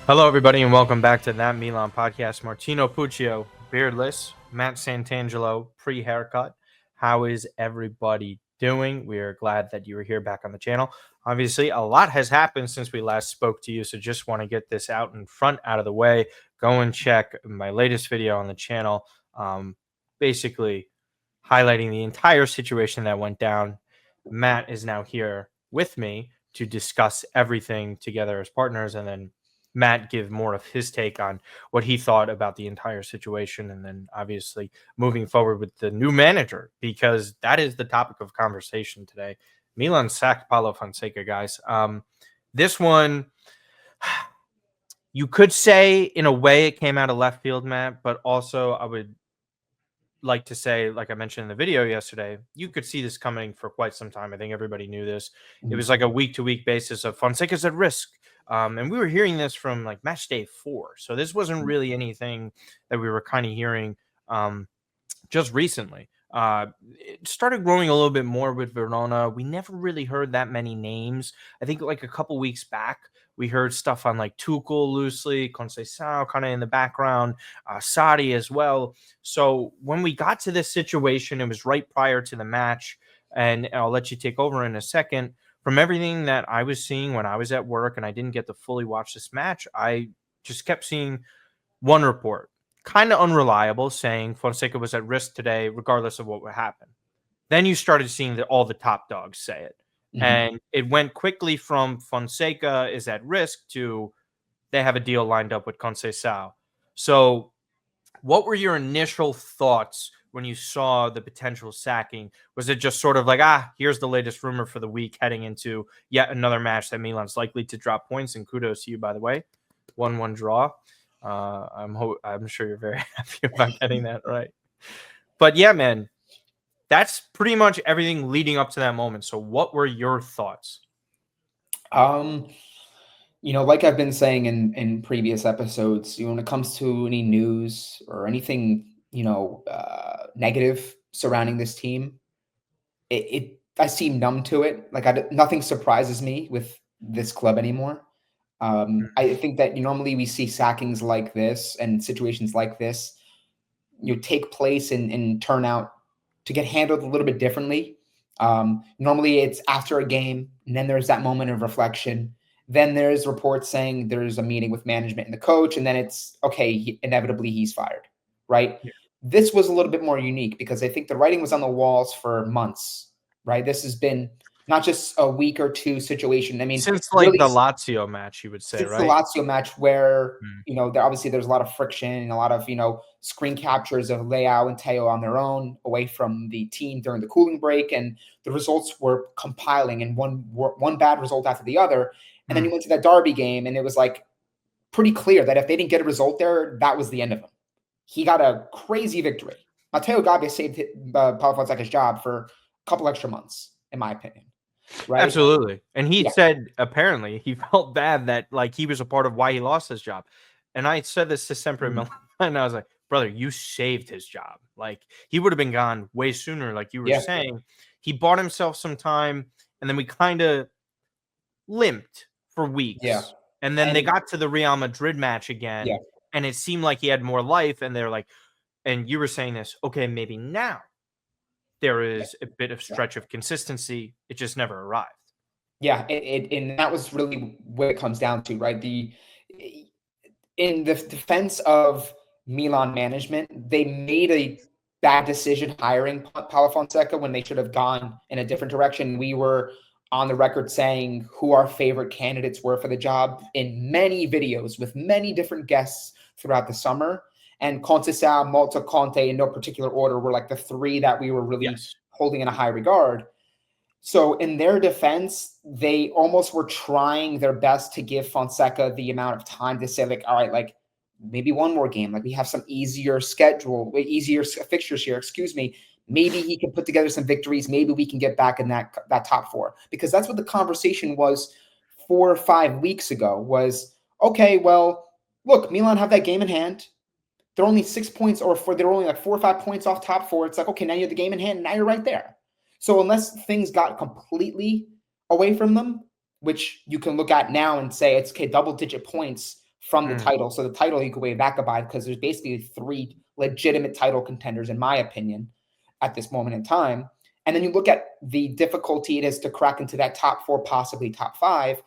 Hello, everybody, and welcome back to That Milan podcast. Martino Puccio, beardless, Matt Santangelo, pre-haircut. How is everybody doing? We are glad that you are here back on the channel. Obviously, a lot has happened since we last spoke to you, so just want to get this out of the way. Go and check my latest video on the channel, basically highlighting the entire situation that went down. Matt is now here with me to discuss everything together as partners, and then Matt give more of his take on what he thought about the entire situation, and then obviously moving forward with the new manager, because that is the topic of conversation today. Milan sacked Paulo Fonseca, guys. This one, you could say in a way it came out of left field, Matt, but also I would like to say, like I mentioned in the video yesterday, you could see this coming for quite some time. I think everybody knew this. It was like a week-to-week basis of Fonseca's at risk. And we were hearing this from like match day 4. So this wasn't really anything that we were kind of hearing just recently. It started growing a little bit more with Verona. We never really heard that many names. I think like a couple weeks back, we heard stuff on like Tuchel loosely, Conceição kind of in the background, Sadi as well. So when we got to this situation, it was right prior to the match, and I'll let you take over in a second. From everything that I was seeing when I was at work and I didn't get to fully watch this match, I just kept seeing one report, kind of unreliable, saying Fonseca was at risk today, regardless of what would happen. Then you started seeing all the top dogs say it. And it went quickly from Fonseca is at risk to they have a deal lined up with Conceição. So what were your initial thoughts when you saw the potential sacking? Was it just sort of like, here's the latest rumor for the week heading into yet another match that Milan's likely to drop points? And kudos to you, by the way. 1-1 draw. I'm sure you're very happy about getting that right. But yeah, man, that's pretty much everything leading up to that moment. So what were your thoughts? Like I've been saying in previous episodes, when it comes to any news or anything, negative surrounding this team, I seem numb to it. Like nothing surprises me with this club anymore. I think that normally we see sackings like this and situations like this, take place and turn out to get handled a little bit differently. Normally it's after a game, and then there's that moment of reflection. Then there's reports saying there's a meeting with management and the coach, and then it's okay, inevitably he's fired, right? Yeah. This was a little bit more unique because I think the writing was on the walls for months, right? This has been not just a week or two situation. I mean, since like really, the Lazio match, you would say, since right? The Lazio match where, obviously there's a lot of friction and a lot of, screen captures of Leao and Teo on their own away from the team during the cooling break. And the results were compiling and one bad result after the other. And then you went to that Derby game, and it was like pretty clear that if they didn't get a result there, that was the end of him. He got a crazy victory. Matteo Gabbia saved Paulo Fonseca's job for a couple extra months, in my opinion. Right? Absolutely. And he said apparently he felt bad that like he was a part of why he lost his job. And I said this to Sempre Milan, and I was like, brother, you saved his job. Like he would have been gone way sooner, like you were saying. He bought himself some time, and then we kind of limped for weeks. Yeah. And then they got to the Real Madrid match again, and it seemed like he had more life. And they're like, and you were saying this, okay, maybe now there is a bit of stretch of consistency. It just never arrived. Yeah, and that was really what it comes down to, right? In the defense of Milan management, they made a bad decision hiring Paulo Fonseca when they should have gone in a different direction. We were on the record saying who our favorite candidates were for the job in many videos with many different guests throughout the summer. And Conceição, Malta, Conte, in no particular order, were like the three that we were really holding in a high regard. So in their defense, they almost were trying their best to give Fonseca the amount of time to say, like, all right, like maybe one more game. Like we have some easier fixtures here, Maybe he can put together some victories. Maybe we can get back in that top 4. Because that's what the conversation was 4 or 5 weeks ago was, okay, well, look, Milan have that game in hand. They're only 6 points they're only like 4 or 5 points off top 4. It's like, okay, now you have the game in hand. Now you're right there. So unless things got completely away from them, which you can look at now and say it's okay, double-digit points from the title. So the title you could wave that goodbye because there's basically 3 legitimate title contenders, in my opinion, at this moment in time. And then you look at the difficulty it is to crack into that top 4, possibly top 5.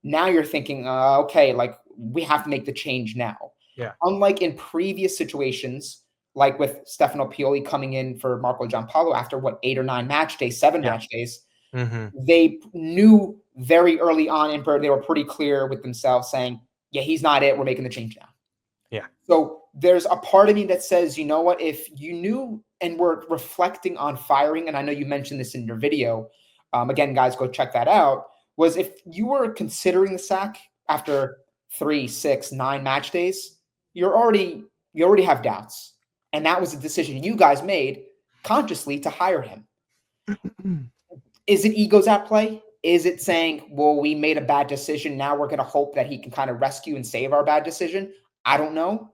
Now you're thinking, okay, like we have to make the change now. Yeah. Unlike in previous situations, like with Stefano Pioli coming in for Marco Giampaolo after 8 or 9 match days, 7 match days, they knew very early on, and they were pretty clear with themselves saying, yeah, he's not it. We're making the change now. Yeah. So there's a part of me that says, you know what, if you knew and were reflecting on firing, and I know you mentioned this in your video, again, guys, go check that out, was if you were considering the sack after 3, 6, 9 match days, you already have doubts. And that was a decision you guys made consciously to hire him. Is it egos at play? Is it saying, well, we made a bad decision. Now we're going to hope that he can kind of rescue and save our bad decision? I don't know.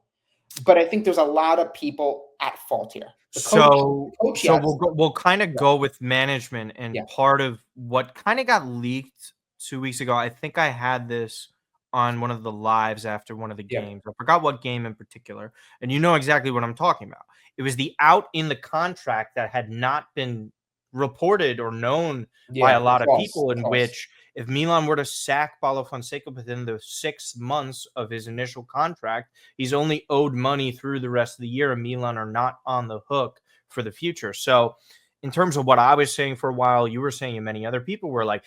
But I think there's a lot of people at fault here. We'll kind of go with management, and part of what kind of got leaked 2 weeks ago, I think I had this on one of the lives after one of the games. I forgot what game in particular, and you know exactly what I'm talking about. It was the out in the contract that had not been reported or known by a lot of people, in which if Milan were to sack Paulo Fonseca within the 6 months of his initial contract, he's only owed money through the rest of the year, and Milan are not on the hook for the future. So in terms of what I was saying for a while, you were saying, and many other people were like,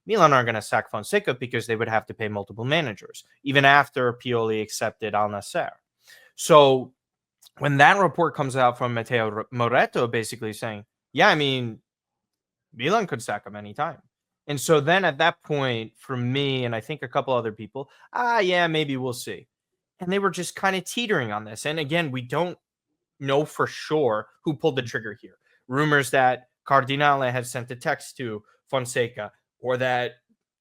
Milan aren't going to sack Fonseca because they would have to pay multiple managers, even after Pioli accepted Al Nassr. So when that report comes out from Matteo Moretto basically saying, yeah, I mean, Milan could sack him anytime. And so then at that point, for me, and I think a couple other people, yeah, maybe we'll see. And they were just kind of teetering on this. And again, we don't know for sure who pulled the trigger here. Rumors that Cardinale had sent a text to Fonseca, or that,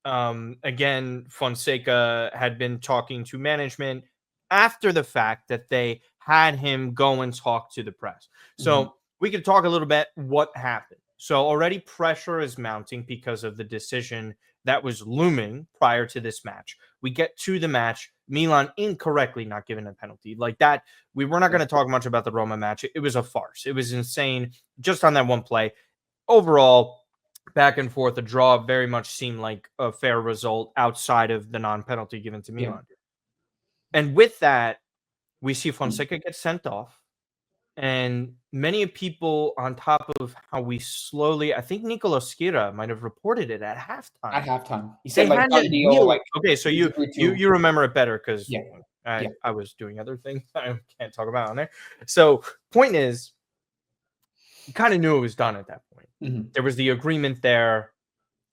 again, Fonseca had been talking to management after the fact that they had him go and talk to the press. So we could talk a little bit what happened. So already pressure is mounting because of the decision that was looming prior to this match. We get to the match, Milan incorrectly not given a penalty. Like that, we were not going to talk much about the Roma match. It was a farce. It was insane just on that one play. Overall, back and forth, a draw very much seemed like a fair result outside of the non-penalty given to Milan. And with that, we see Fonseca get sent off. And many people, on top of how we slowly, I think Nicola Schira might have reported it at halftime. He said, like, done deal. Like, okay, so you remember it better because I was doing other things I can't talk about on there. So point is, you kind of knew it was done at that point. There was the agreement there.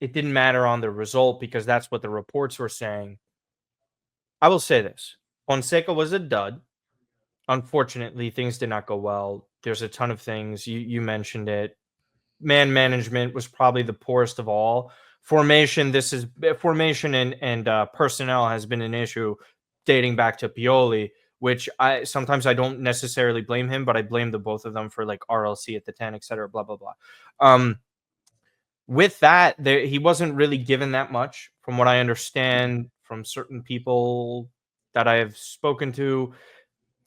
It didn't matter on the result because that's what the reports were saying. I will say this. Fonseca was a dud. Unfortunately, things did not go well. There's a ton of things. You mentioned it. Man management was probably the poorest of all. Formation and personnel has been an issue dating back to Pioli, which sometimes I don't necessarily blame him, but I blame the both of them for like RLC at the 10, et cetera, blah, blah, blah. With that, he wasn't really given that much from what I understand from certain people that I have spoken to.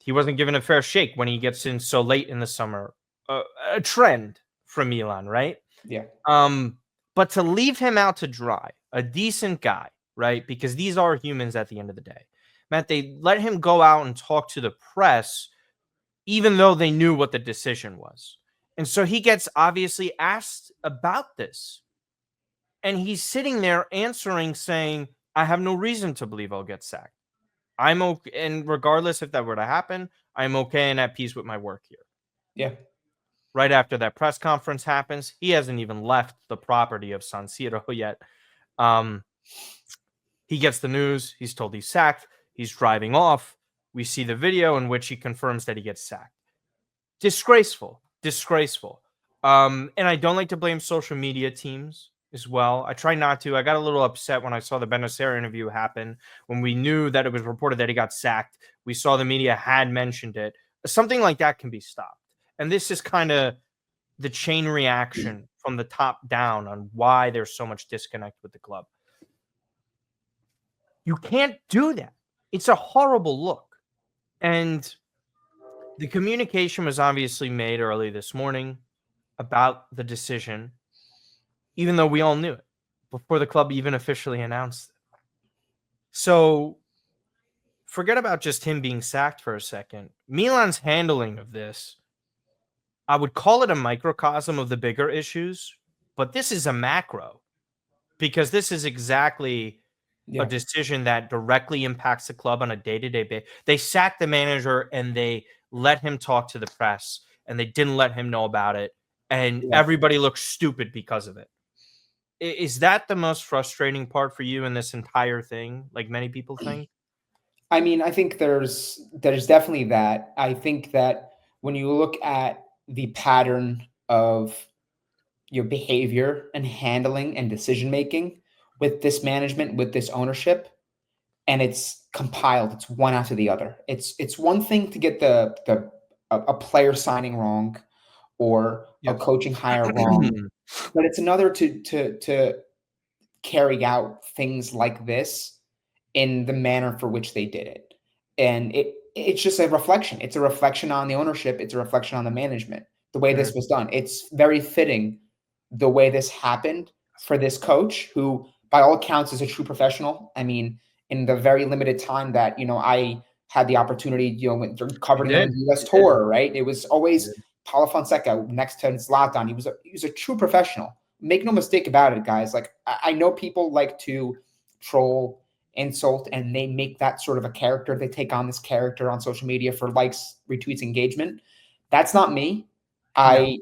He wasn't given a fair shake when he gets in so late in the summer. A trend from Milan, right? Yeah. But to leave him out to dry, a decent guy, right? Because these are humans at the end of the day. Matt, they let him go out and talk to the press, even though they knew what the decision was. And so he gets obviously asked about this. And he's sitting there answering, saying, I have no reason to believe I'll get sacked. I'm okay, and regardless if that were to happen, I'm okay and at peace with my work here. Yeah. Right after that press conference happens, he hasn't even left the property of San Siro yet. He gets the news. He's told he's sacked. He's driving off. We see the video in which he confirms that he gets sacked. Disgraceful. And I don't like to blame social media teams as well. I try not to. I got a little upset when I saw the Bennacer interview happen, when we knew that it was reported that he got sacked. We saw the media had mentioned it. Something like that can be stopped. And this is kind of the chain reaction from the top down on why there's so much disconnect with the club. You can't do that. it's a horrible look. And the communication was obviously made early this morning about the decision, even though we all knew it before the club even officially announced it. So forget about just him being sacked for a second. Milan's handling of this, I would call it a microcosm of the bigger issues, but this is a macro because this is exactly a decision that directly impacts the club on a day-to-day basis. They sacked the manager and they let him talk to the press and they didn't let him know about it. And everybody looks stupid because of it. Is that the most frustrating part for you in this entire thing, like many people think? I mean, I think there's definitely that. I think that when you look at the pattern of your behavior and handling and decision making with this management, with this ownership, and it's compiled, it's one after the other. It's one thing to get a player signing wrong or a coaching hire wrong, but it's another to carry out things like this in the manner for which they did it. And it's just a reflection. It's a reflection on the ownership. It's a reflection on the management, the way this was done. It's very fitting the way this happened for this coach who, by all accounts, is a true professional. I mean, in the very limited time that, I had the opportunity, covering them in the U.S. tour, right? It was always Paulo Fonseca next to Zlatan. He was a true professional. Make no mistake about it, guys. Like, I know people like to troll, insult, and they make that sort of a character. They take on this character on social media for likes, retweets, engagement. That's not me. I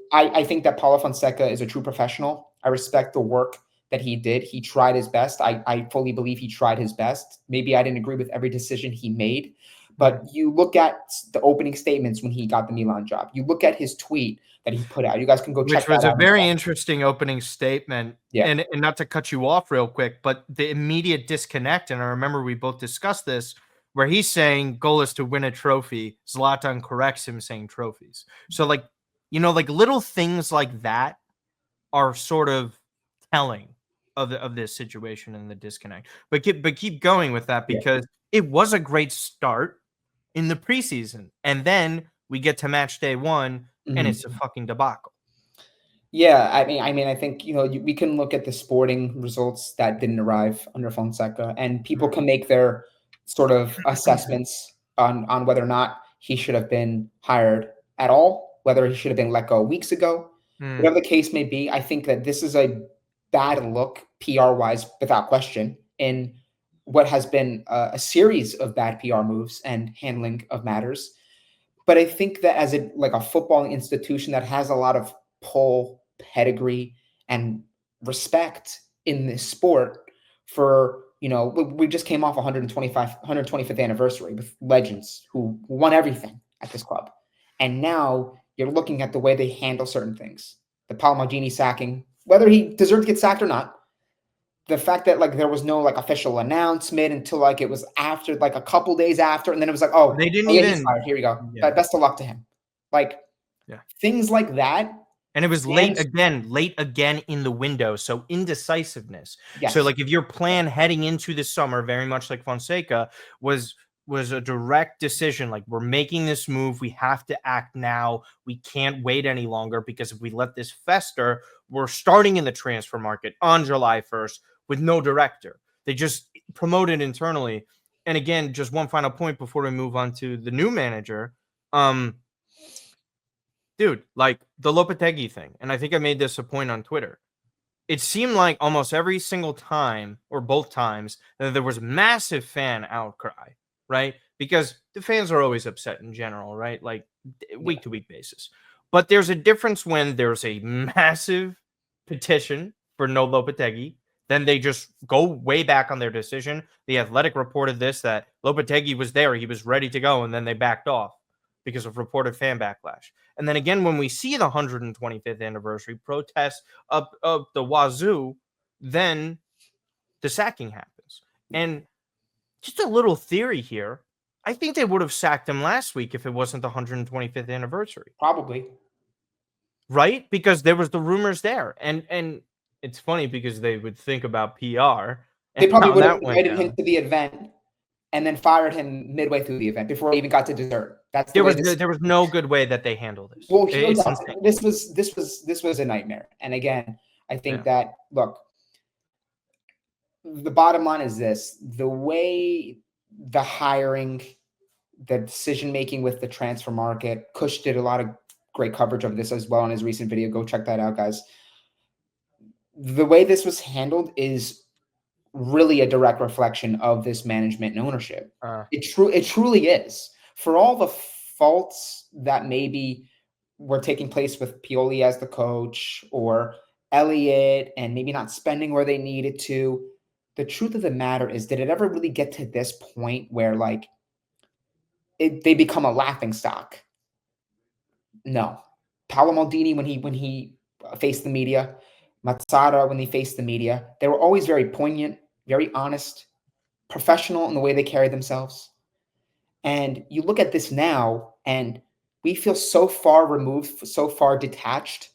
think that Paulo Fonseca is a true professional. I respect the work that he did. He tried his best. I fully believe he tried his best. Maybe I didn't agree with every decision he made, but you look at the opening statements when he got the Milan job. You look at his tweet that he put out. You guys can go check that out. Which was a very interesting opening statement. Yeah. And not to cut you off real quick, but the immediate disconnect, and I remember we both discussed this, where he's saying goal is to win a trophy. Zlatan corrects him saying trophies. So like little things like that are sort of telling of this situation and the disconnect. But keep going with that because it was a great start in the preseason. And then we get to match day one and it's a fucking debacle. Yeah, I mean, I think, we can look at the sporting results that didn't arrive under Fonseca, and people can make their sort of assessments on whether or not he should have been hired at all, whether he should have been let go weeks ago, whatever the case may be. I think that this is a bad look PR-wise, without question, in what has been a series of bad PR moves and handling of matters. But I think that as a football institution that has a lot of pull, pedigree, and respect in this sport, for we just came off 125th anniversary with legends who won everything at this club, and now you're looking at the way they handle certain things. The Palmagini sacking, whether he deserved to get sacked or not, the fact that there was no official announcement until it was after a couple days after, and then it was they didn't even. He's fired. Here we go. Yeah. Best of luck to him. Things like that. And it was late again in the window. So indecisiveness. Yes. So if your plan heading into the summer, very much like Fonseca, was a direct decision. We're making this move. We have to act now. We can't wait any longer because if we let this fester, we're starting in the transfer market on July 1st with no director. They just promoted internally. And again, just one final point before we move on to the new manager. Dude, the Lopetegui thing, and I think I made this a point on Twitter. It seemed like almost every single time, or both times, that there was massive fan outcry, right? Because the fans are always upset in general, right? Week to week basis. But there's a difference when there's a massive petition for no Lopetegui. Then they just go way back on their decision. The Athletic reported this, that Lopetegui was there. He was ready to go, and then they backed off because of reported fan backlash. And then again, when we see the 125th anniversary protests up the wazoo, then the sacking happens. And just a little theory here. I think they would have sacked him last week if it wasn't the 125th anniversary. Probably. Right? Because there was the rumors there. And it's funny because they would think about PR. They probably would have invited him to the event and then fired him midway through the event before he even got to dessert. That's there was no good way that they handled this. Well, It's insane. This was a nightmare. And again, I think that, look, the bottom line is this: the way the hiring, the decision making with the transfer market, Kush did a lot of great coverage of this as well in his recent video. Go check that out, guys. The way this was handled is really a direct reflection of this management and ownership. It truly is. For all the faults that maybe were taking place with Pioli as the coach or Elliott and maybe not spending where they needed to, the truth of the matter is, did it ever really get to this point where like they become a laughing stock? No. Paolo Maldini, when he faced the media, Mazzara, when they faced the media, they were always very poignant, very honest, professional in the way they carry themselves. And you look at this now, and we feel so far removed, so far detached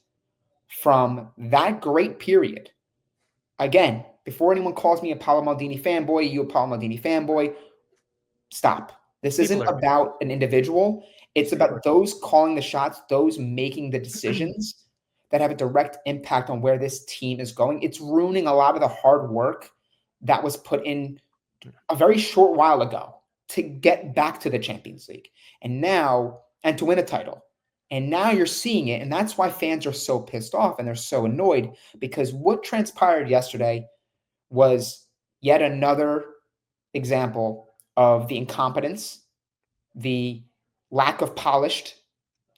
from that great period. Again, before anyone calls me a Paolo Maldini fanboy, you a Paolo Maldini fanboy, stop. This isn't about an individual. It's about those calling the shots, those making the decisions that have a direct impact on where this team is going. It's ruining a lot of the hard work that was put in a very short while ago to get back to the Champions League and to win a title. And now you're seeing it. And that's why fans are so pissed off and they're so annoyed, because what transpired yesterday was yet another example of the incompetence, the lack of polished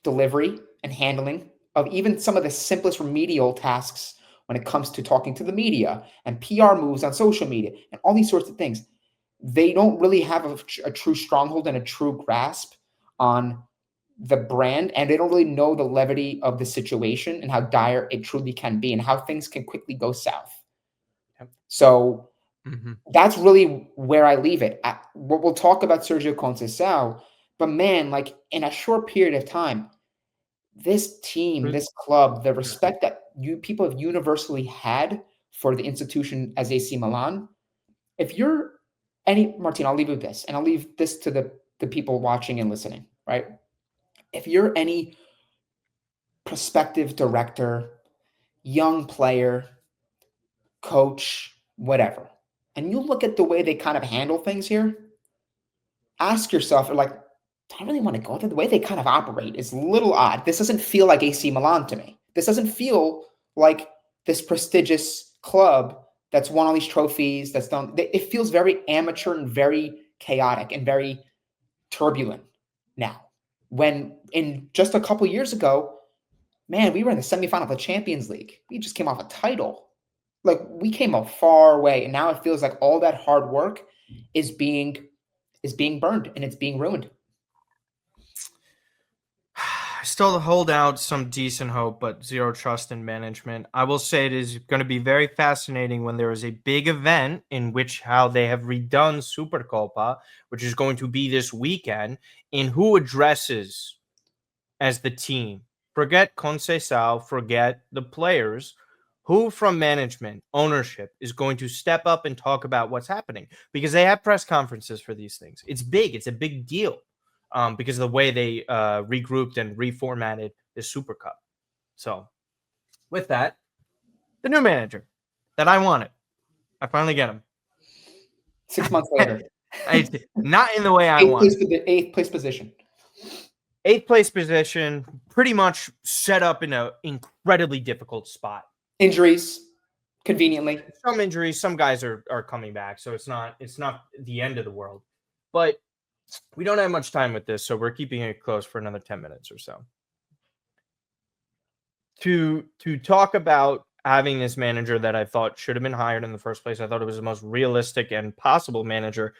delivery and handling of even some of the simplest remedial tasks when it comes to talking to the media and PR moves on social media and all these sorts of things. They don't really have a true stronghold and a true grasp on the brand, and they don't really know the levity of the situation and how dire it truly can be and how things can quickly go south. So that's really where I leave it. We'll talk about Sergio Conceição, but man, like in a short period of time, this team, this club, the respect that people have universally had for the institution as AC Milan. If you're Martin, I'll leave you with this, and I'll leave this to the people watching and listening, right? If you're any prospective director, young player, coach, whatever, and you look at the way they kind of handle things here, ask yourself, like, do I really want to go there? The way they kind of operate is a little odd. This doesn't feel like AC Milan to me. This doesn't feel like this prestigious club that's won all these trophies, that's done. It feels very amateur and very chaotic and very turbulent now. When in just a couple years ago, man, we were in the semifinal of the Champions League. We just came off a title. Like, we came a far way, and now it feels like all that hard work is being burned and it's being ruined. I still hold out some decent hope, but zero trust in management. I will say it is going to be very fascinating when there is a big event in which how they have redone Supercopa, which is going to be this weekend, in who addresses as the team. Forget Conceição, forget the players. Who from management, ownership, is going to step up and talk about what's happening? Because they have press conferences for these things. It's big. It's a big deal. Because of the way they regrouped and reformatted the Super Cup. So, with that, the new manager that I wanted, I finally get him. 6 months later. Not in the way I wanted. Eighth place position. Eighth place position, pretty much set up in an incredibly difficult spot. Injuries, conveniently. Some injuries, some guys are coming back, so it's not the end of the world. But we don't have much time with this, so we're keeping it close for another 10 minutes or so. To talk about having this manager that I thought should have been hired in the first place, I thought it was the most realistic and possible manager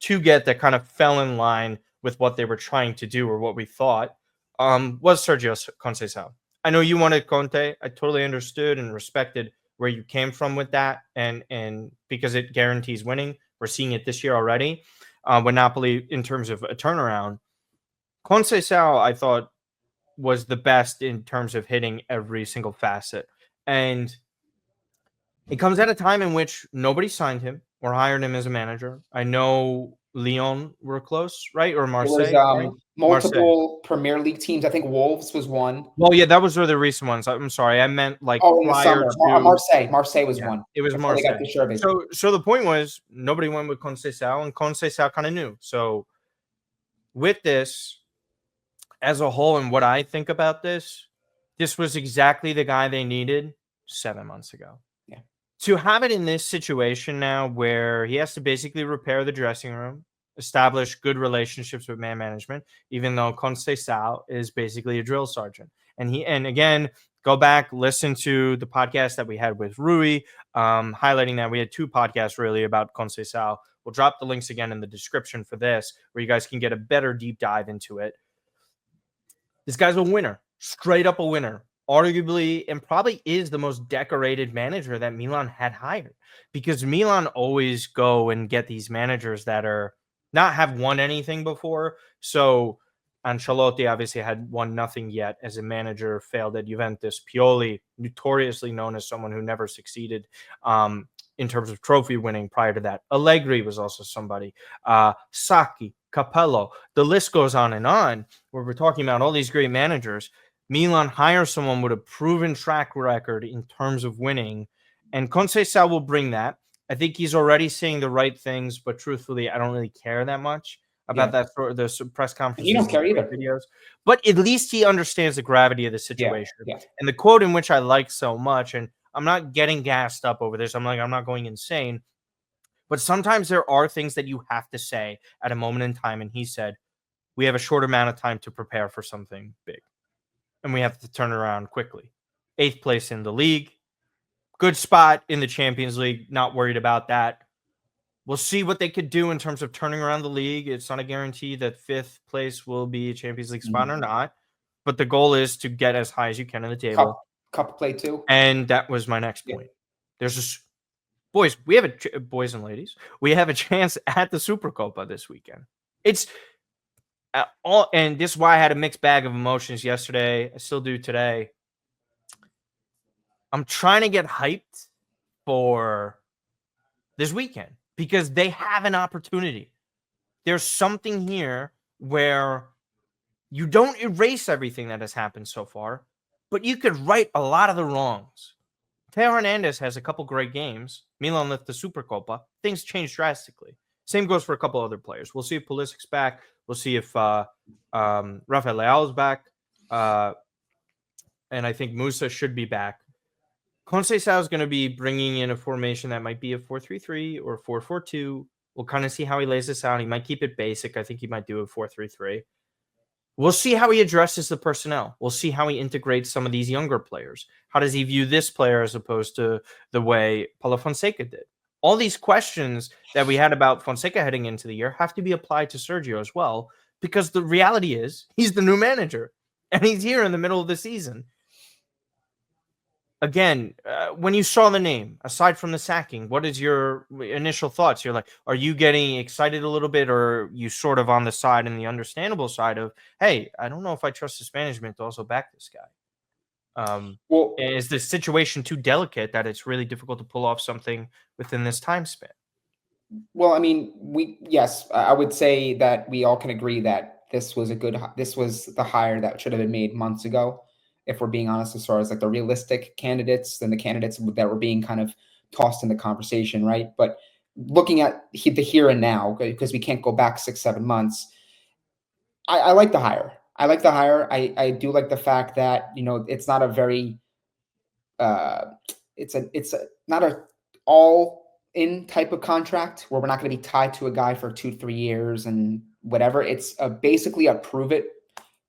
to get that kind of fell in line with what they were trying to do or what we thought, was Sergio Conceição. I know you wanted Conte. I totally understood and respected where you came from with that, and because it guarantees winning. We're seeing it this year already. With Napoli in terms of a turnaround. Conceição, I thought, was the best in terms of hitting every single facet. And it comes at a time in which nobody signed him or hired him as a manager. I know Lyon were close, right? Or There was Marseille, right? multiple Premier League teams. I think Wolves was one. Well, yeah, that was the recent ones. I'm sorry, I meant like Oh, in the prior summer, to. Marseille was Yeah, one it was before they got Marseille. the Sherby. So the point was nobody went with Conceição, and Conceição kind of knew. So with this as a whole, and what I think about this was exactly the guy they needed 7 months ago. Yeah. To have it in this situation now where he has to basically repair the dressing room, establish good relationships with man management, even though Conceição is basically a drill sergeant. And again, go back, listen to the podcast that we had with Rui, highlighting that we had 2 podcasts really about Conceição. We'll drop the links again in the description for this, where you guys can get a better deep dive into it. This guy's a winner, straight up a winner. Arguably, and probably is the most decorated manager that Milan had hired, because Milan always go and get these managers that are not have won anything before. So Ancelotti obviously had won nothing yet as a manager, failed at Juventus. Pioli, notoriously known as someone who never succeeded in terms of trophy winning prior to that. Allegri was also somebody. Sacchi, Capello, the list goes on and on, where we're talking about all these great managers. Milan hires someone with a proven track record in terms of winning, and Conceição will bring that. I think he's already saying the right things, but truthfully, I don't really care that much about that sort of the press conferences. You don't care either. Videos, but at least he understands the gravity of the situation. Yeah. And the quote in which I like so much, and I'm not getting gassed up over this. I'm not going insane, but sometimes there are things that you have to say at a moment in time. And he said, "We have a short amount of time to prepare for something big, and we have to turn around quickly." 8th place in the league. Good spot in the Champions League. Not worried about that. We'll see what they could do in terms of turning around the league. It's not a guarantee that 5th place will be a Champions League spot or not. But the goal is to get as high as you can in the table. Cup play too. And that was my next point. There's just, boys, we have boys and ladies, we have a chance at the Supercopa this weekend. It's all, and this is why I had a mixed bag of emotions yesterday. I still do today. I'm trying to get hyped for this weekend because they have an opportunity. There's something here where you don't erase everything that has happened so far, but you could right a lot of the wrongs. Teo Hernandez has a couple great games. Milan left the Supercopa. Things change drastically. Same goes for a couple other players. We'll see if Pulisic's back. We'll see if Rafael Leao is back. And I think Musa should be back. Conceição is going to be bringing in a formation that might be a 4-3-3 or 4-4-2. We'll kind of see how he lays this out. He might keep it basic. I think he might do a 4-3-3. We'll see how he addresses the personnel. We'll see how he integrates some of these younger players. How does he view this player as opposed to the way Paulo Fonseca did? All these questions that we had about Fonseca heading into the year have to be applied to Sergio as well, because the reality is he's the new manager and he's here in the middle of the season. Again, when you saw the name, aside from the sacking, what is your initial thoughts? You're like, are you getting excited a little bit, or you sort of on the side and the understandable side of, hey, I don't know if I trust this management to also back this guy? Well, is the situation too delicate that it's really difficult to pull off something within this time span? Well, I mean, yes, I would say that we all can agree that this was the hire that should have been made months ago. If we're being honest, as far as like the realistic candidates and the candidates that were being kind of tossed in the conversation, right? But looking at the here and now, because we can't go back 6-7 months, I like the hire. I like the hire. I do like the fact that, it's not a very, it's not a all in type of contract where we're not going to be tied to a guy for 2-3 years and whatever. It's basically a prove it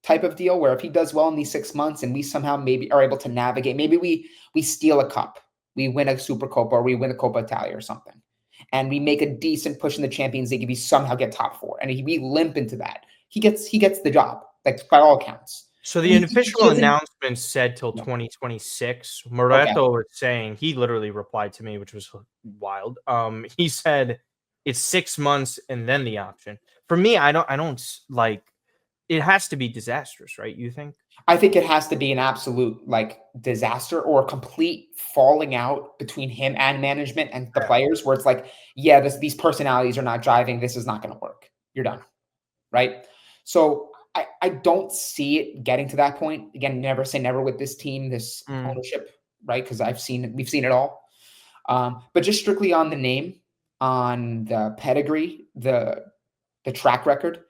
type of deal where if he does well in these 6 months and we somehow maybe are able to navigate, maybe we steal a cup, we win a Supercopa, or we win a Coppa Italia or something, and we make a decent push in the Champions League, if we somehow get top 4 and we limp into that, he gets the job, like by all accounts. So the official announcement said till 2026. Moreto was saying, he literally replied to me, which was wild. He said it's 6 months and then the option. For me, I don't like. it has to be disastrous, right? You think? I think it has to be an absolute like disaster or a complete falling out between him and management and the players, where it's like, yeah, these personalities are not driving. This is not going to work. You're done, right? So I don't see it getting to that point. Again, never say never with this team, this ownership, right? Because we've seen it all. But just strictly on the name, on the pedigree, the track record,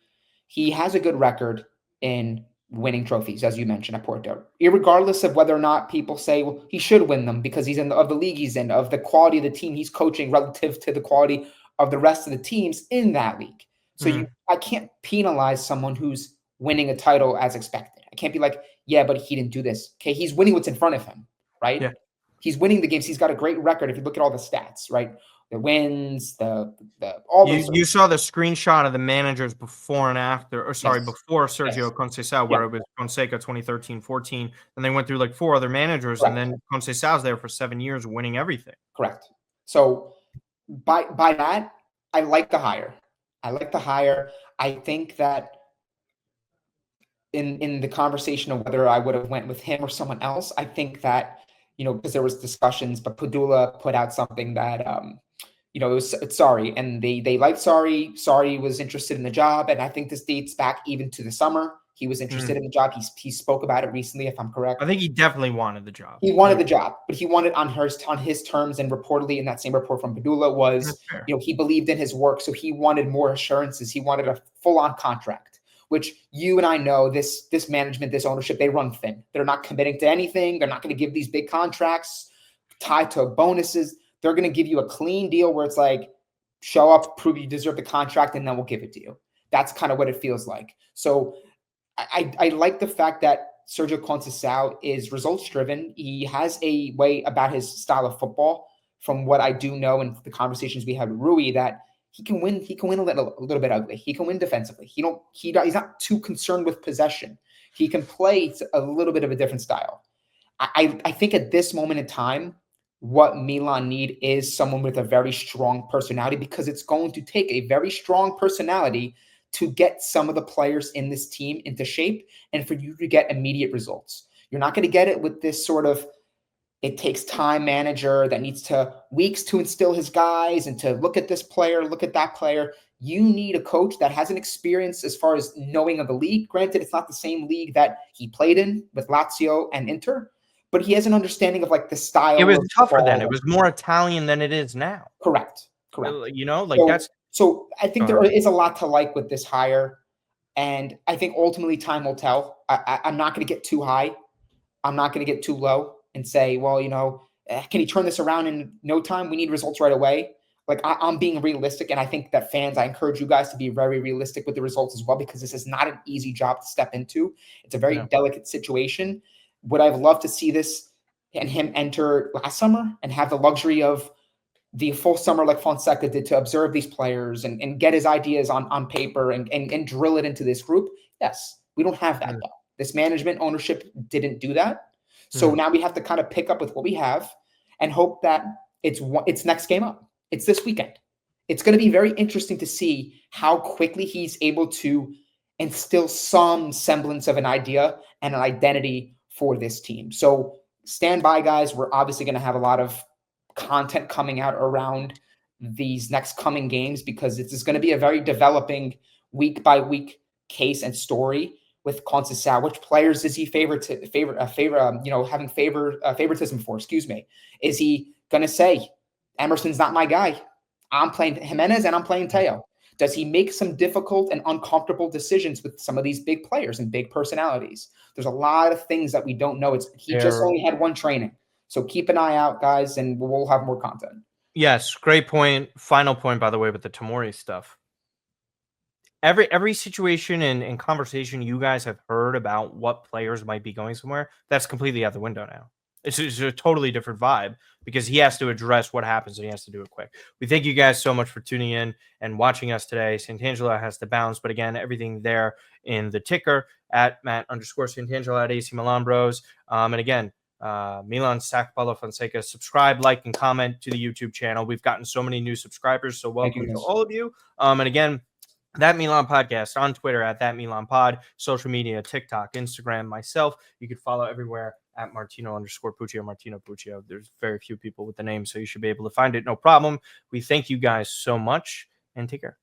he has a good record in winning trophies, as you mentioned, at Porto. Irregardless of whether or not people say, well, he should win them because he's of the league he's in, of the quality of the team he's coaching relative to the quality of the rest of the teams in that league. So I can't penalize someone who's winning a title as expected. I can't be like, yeah, but he didn't do this. Okay, he's winning what's in front of him, right? Yeah. He's winning the games. He's got a great record. If you look at all the stats, right? The wins, all those. You saw the screenshot of the managers before and after, or sorry, before Sergio Conceição, where it was Fonseca 2013-14, and they went through like 4 other managers, and then Conceição's there for 7 years, winning everything. Correct. So by that, I like the hire. I think that in the conversation of whether I would have went with him or someone else, I think that, because there was discussions, but Padula put out something that it's Sarri, and they liked Sarri. Sarri was interested in the job, and I think this dates back even to the summer. He was interested in the job. He spoke about it recently, if I'm correct. I think he definitely wanted the job. He wanted the job, but he wanted on his terms, and reportedly in that same report from Padula was, he believed in his work, so he wanted more assurances. He wanted a full-on contract, which you and I know this management, this ownership, they run thin. They're not committing to anything. They're not going to give these big contracts tied to bonuses. They're going to give you a clean deal where it's like, show up, prove you deserve the contract, and then we'll give it to you. That's kind of what it feels like. So I like the fact that Sérgio Conceição is results-driven. He has a way about his style of football, from what I do know in the conversations we had with Rui, that he can win a little bit ugly. He can win defensively. He's not too concerned with possession. He can play a little bit of a different style. I think at this moment in time, what Milan need is someone with a very strong personality, because it's going to take a very strong personality to get some of the players in this team into shape and for you to get immediate results. You're not going to get it with this sort of, it takes time manager that needs weeks to instill his guys and to look at this player, look at that player. You need a coach that has an experience as far as knowing of the league. Granted, it's not the same league that he played in with Lazio and Inter, but he has an understanding of like the style. It was tougher then. It was more Italian than it is now. Correct. So I think there is a lot to like with this hire, and I think ultimately time will tell. I'm not going to get too high. I'm not going to get too low and say, well, can he turn this around in no time? We need results right away. Like I'm being realistic, and I think that fans, I encourage you guys to be very realistic with the results as well, because this is not an easy job to step into. It's a very delicate situation. Would I have loved to see this and him enter last summer and have the luxury of the full summer like Fonseca did to observe these players and get his ideas on paper and drill it into this group? Yes, we don't have that though. This management ownership didn't do that. So now we have to kind of pick up with what we have and hope that it's next game up. It's this weekend. It's going to be very interesting to see how quickly he's able to instill some semblance of an idea and an identity for this team. So stand by, guys. We're obviously going to have a lot of content coming out around these next coming games, because it's going to be a very developing week by week case and story with Conceição. Which players is he favoritism for? Excuse me. Is he going to say Emerson's not my guy? I'm playing Jimenez and I'm playing Teo. Does he make some difficult and uncomfortable decisions with some of these big players and big personalities? There's a lot of things that we don't know. He just only had one training. So keep an eye out, guys, and we'll have more content. Yes, great point. Final point, by the way, with the Tomori stuff. Every situation and conversation you guys have heard about what players might be going somewhere, that's completely out the window now. It's a totally different vibe, because he has to address what happens and he has to do it quick. We thank you guys so much for tuning in and watching us today. Santangelo has to bounce, but again, everything there in the ticker at Matt_Santangelo at AC Milan Bros. And again, Milan Sac Paulo Fonseca. Subscribe, like, and comment to the YouTube channel. We've gotten so many new subscribers, so welcome to all of you. And again, That Milan Podcast on Twitter at That Milan Pod, social media, TikTok, Instagram, myself. You can follow everywhere at Martino_Puccio, Martino Puccio. There's very few people with the name, so you should be able to find it. No problem. We thank you guys so much and take care.